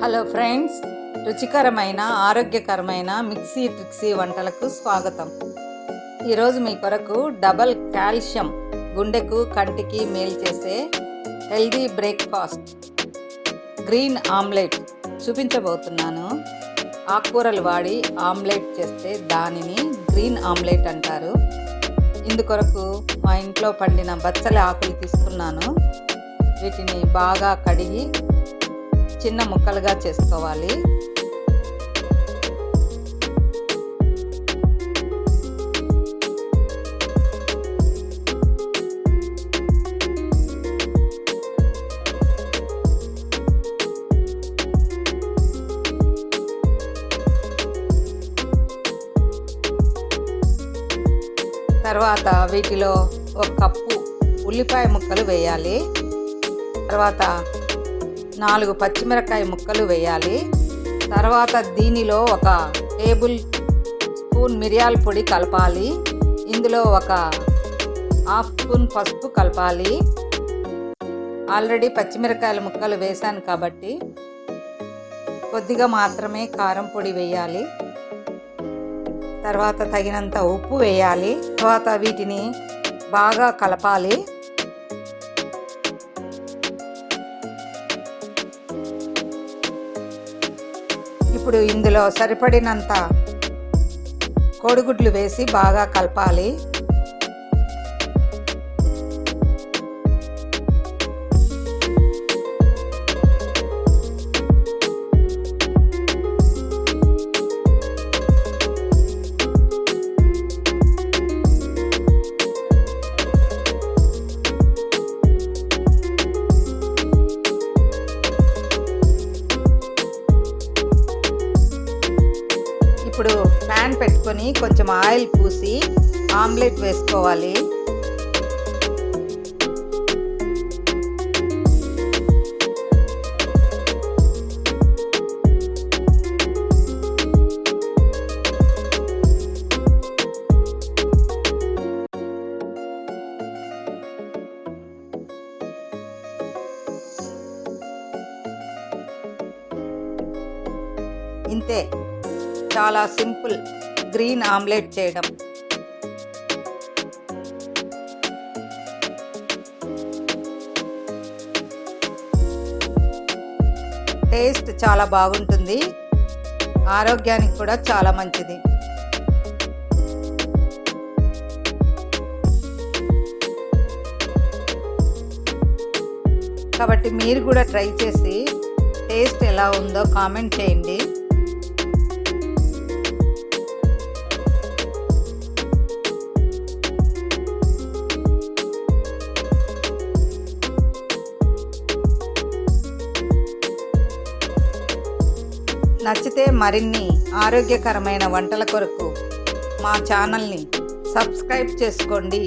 Hello friends, రుచికరమైన ఆరోగ్యకరమైన mixie Trixie వంటలకు స్వాగతం. ఈరోజు మీ కొరకు డబల్ కాల్షియం గుండెకు కంటికి మేలు చేసే హెల్దీ బ్రేక్ఫాస్ట్ గ్రీన్ ఆమ్లెట్ చూపించబోతున్నాను. ఆకుకూరలు వాడి ఆమ్లెట్ చేస్తే దానిని గ్రీన్ ఆమ్లెట్ అంటారు. ఇందుకొరకు మా ఇంట్లో పండిన బచ్చలి ఆకులు తీసుకున్నాను. వీటిని బాగా కడిగి చిన్న ముక్కలుగా చేసుకోవాలి. తర్వాత వీటిలో ఒక కప్పు ఉల్లిపాయ ముక్కలు వేయాలి. తర్వాత 4 పచ్చిమిరపకాయ ముక్కలు వేయాలి. తర్వాత దీనిలో ఒక టేబుల్ స్పూన్ మిరియాల పొడి కలపాలి. ఇందులో ఒక హాఫ్ స్పూన్ పసుపు కలపాలి. ఆల్రెడీ పచ్చిమిరపకాయల ముక్కలు వేశాను కాబట్టి కొద్దిగా మాత్రమే కారం పొడి వేయాలి. తర్వాత తగినంత ఉప్పు వేయాలి. తర్వాత వీటిని బాగా కలపాలి. ఇప్పుడు ఇందులో సరిపడినంత కోడిగుడ్లు వేసి బాగా కలపాలి. ఇప్పుడు ప్యాన్ పెట్టుకొని కొంచెం ఆయిల్ పూసి ఆమ్లెట్ వేసుకోవాలి. ఇంతే, చాలా సింపుల్ గ్రీన్ ఆమ్లెట్ చేయడం. టేస్ట్ చాలా బాగుంటుంది, ఆరోగ్యానికి కూడా చాలా మంచిది. కాబట్టి మీరు కూడా ట్రై చేసి టేస్ట్ ఎలా ఉందో కామెంట్ చేయండి. నచ్చితే మరిన్ని ఆరోగ్యకరమైన వంటల కొరకు మా ఛానల్ని సబ్స్క్రైబ్ చేసుకోండి.